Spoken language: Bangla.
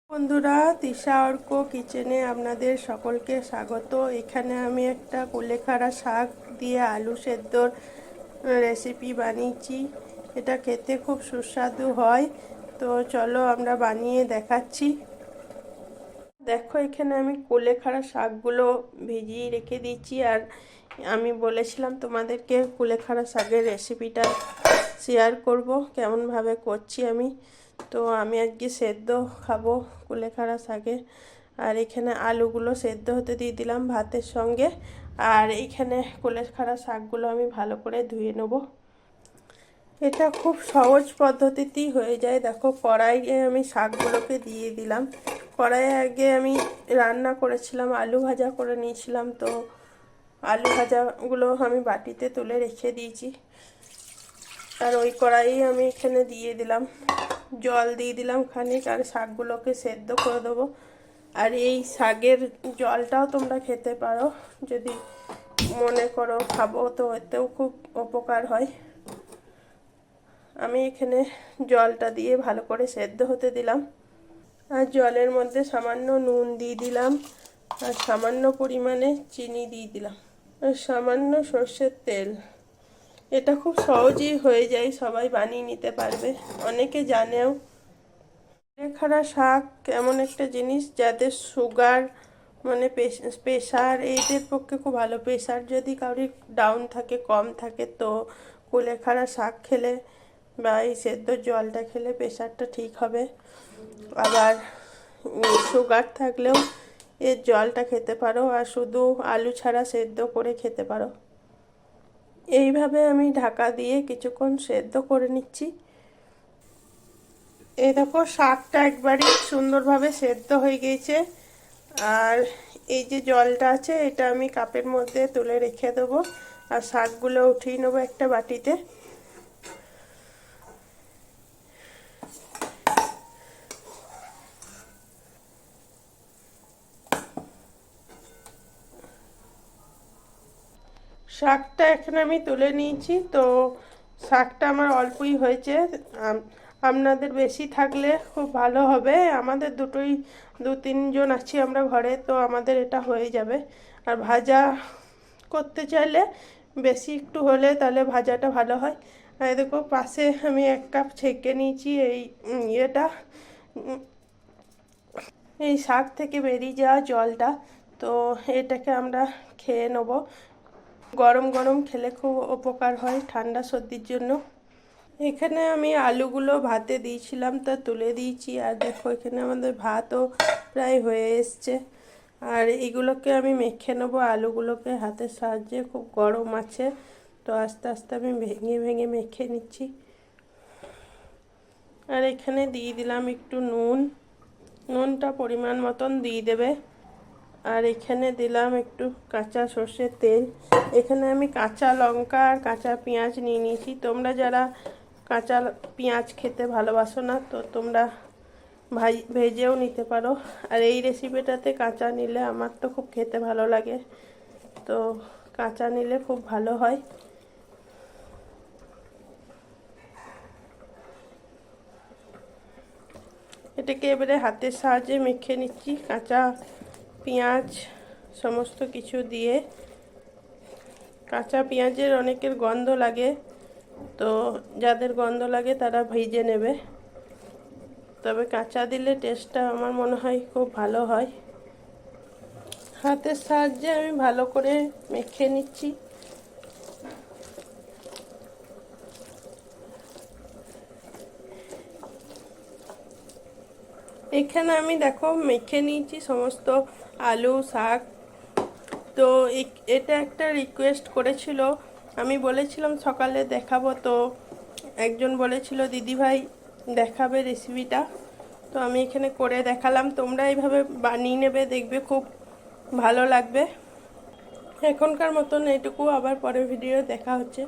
বন্ধুরা, তৃষা অর্ক কিচেনে আপনাদের সকলকে স্বাগত। এখানে আমি একটা কুলেখাড়া শাক দিয়ে আলু সেদ্ধর রেসিপি বানিয়েছি। এটা খেতে খুব সুস্বাদু হয়। তো চলো আমরা বানিয়ে দেখাচ্ছি। দেখো, এখানে আমি কুলেখাড়া শাকগুলো ভিজিয়ে রেখে দিচ্ছি। আর আমি বলেছিলাম তোমাদেরকে কুলেখাড়া শাকের রেসিপিটা শেয়ার করব, কেমনভাবে করছি আমি। তো আমি আজকে সেদ্ধ খাবো কুলেখাড়া শাকে। আর এখানে আলুগুলো সেদ্ধ হতে দিয়ে দিলাম ভাতের সঙ্গে। আর এইখানে কুলেখাড়া শাকগুলো আমি ভালো করে ধুয়ে নেব। এটা খুব সহজ পদ্ধতিতেই হয়ে যায়। দেখো, কড়াইয়ে আমি শাকগুলোকে দিয়ে দিলাম। কড়াইয়ে আগে আমি রান্না করেছিলাম, আলু ভাজা করে নিয়েছিলাম। তো আলু ভাজাগুলো আমি বাটিতে তুলে রেখে দিয়েছি। আর ওই কড়াইয়ে আমি এখানে দিয়ে দিলাম জল, দিয়ে দিলাম খানিক। আর শাকগুলোকে সেদ্ধ করে দেবো। আর এই শাকের জলটাও তোমরা খেতে পারো, যদি মনে করো খাবো, তো এতেও খুব উপকার হয়। আমি এখানে জলটা দিয়ে ভালো করে সেদ্ধ হতে দিলাম। আর জলের মধ্যে সামান্য নুন দিয়ে দিলাম, আর সামান্য পরিমাণে চিনি দিয়ে দিলাম, আর সামান্য সর্ষের তেল। এটা খুব সহজেই হয়ে যায়, সবাই বানিয়ে নিতে পারবে, অনেকে জানেও। কুলেখাড়া শাক এমন একটা জিনিস যাদের সুগার মানে প্রেশার, এদের পক্ষে খুব ভালো। প্রেশার যদি কারোর ডাউন থাকে, কম থাকে, তো কুলেখাড়া শাক খেলে বা এই সেদ্ধ জলটা খেলে প্রেশারটা ঠিক হবে। আবার সুগার থাকলেও এর জলটা খেতে পারো, আর শুধু আলু ছাড়া সেদ্ধ করে খেতে পারো। এইভাবে আমি ঢাকা দিয়ে কিছুক্ষণ সেদ্ধ করে নিচ্ছি। এই দেখো, শাকটা একবারই সুন্দরভাবে সেদ্ধ হয়ে গিয়েছে। আর এই যে জলটা আছে, এটা আমি কাপের মধ্যে তুলে রেখে দেবো। আর শাকগুলো উঠিয়ে নেবো একটা বাটিতে। শাকটা এখানে আমি তুলে নিয়েছি। তো শাকটা আমার অল্পই হয়েছে, আপনাদের বেশি থাকলে খুব ভালো হবে। আমাদের দু তিনজন আছি আমরা ঘরে, তো আমাদের এটা হয়ে যাবে। আর ভাজা করতে চাইলে বেশি একটু হলে তাহলে ভাজাটা ভালো হয়। আর দেখো, পাশে আমি 1 কাপ ছেঁকে নিয়েছি এই ইয়েটা, এই শাক থেকে বেরিয়ে যাওয়া জলটা। তো এটাকে আমরা খেয়ে নেব। গরম গরম খেলে খুব উপকার হয় ঠান্ডা সর্দির জন্য। এখানে আমি আলুগুলো ভাতে দিয়েছিলাম, তা তুলে দিয়েছি। আর দেখো, এখানে আমাদের ভাতও প্রায় হয়ে এসছে। আর এগুলোকে আমি মেখে নেবো, আলুগুলোকে হাতের সাহায্যে। খুব গরম আছে, তো আস্তে আস্তে আমি ভেঙে ভেঙে মেখে নিচ্ছি। আর এখানে দিয়ে দিলাম একটু নুন, নুনটা পরিমাণ মতন দিয়ে দেবে। আর এখানে দিলাম একটু কাঁচা সর্ষের তেল। এখানে আমি কাঁচা লঙ্কা আর কাঁচা পেঁয়াজ নিয়ে নিয়েছি। তোমরা যারা কাঁচা পেঁয়াজ খেতে ভালোবাসো না, তো তোমরা ভেজেও নিতে পারো। আর এই রেসিপিটাতে কাঁচা নিলে আমার তো খুব খেতে ভালো লাগে, তো কাঁচা নিলে খুব ভালো হয়। এটাকে এবারে হাতের সাহায্যে মেখে নিচ্ছি, কাঁচা পেঁয়াজ সমস্ত কিছু দিয়ে। কাঁচা পেঁয়াজের অনেকের গন্ধ লাগে, তো যাদের গন্ধ লাগে তারা ভেজে নেবে। তবে কাঁচা দিলে টেস্টটা আমার মনে হয় খুব ভালো হয়। হাতের সাহায্যে আমি ভালো করে মেখে নিচ্ছি। এখানে আমি দেখো মেখে নিয়েছি সমস্ত আলু শাক। তো এটা একটা রিকোয়েস্ট করেছিল, আমি বলেছিলাম সকালে দেখাবো, তো একজন বলেছিল দিদিভাই দেখাবে রেসিপিটা। তো আমি এখানে করে দেখালাম। তোমরা এইভাবে বানিয়ে নেবে, দেখবে খুব ভালো লাগবে। এখনকার মতন এইটুকু, আবার পরের ভিডিও দেখা হচ্ছে।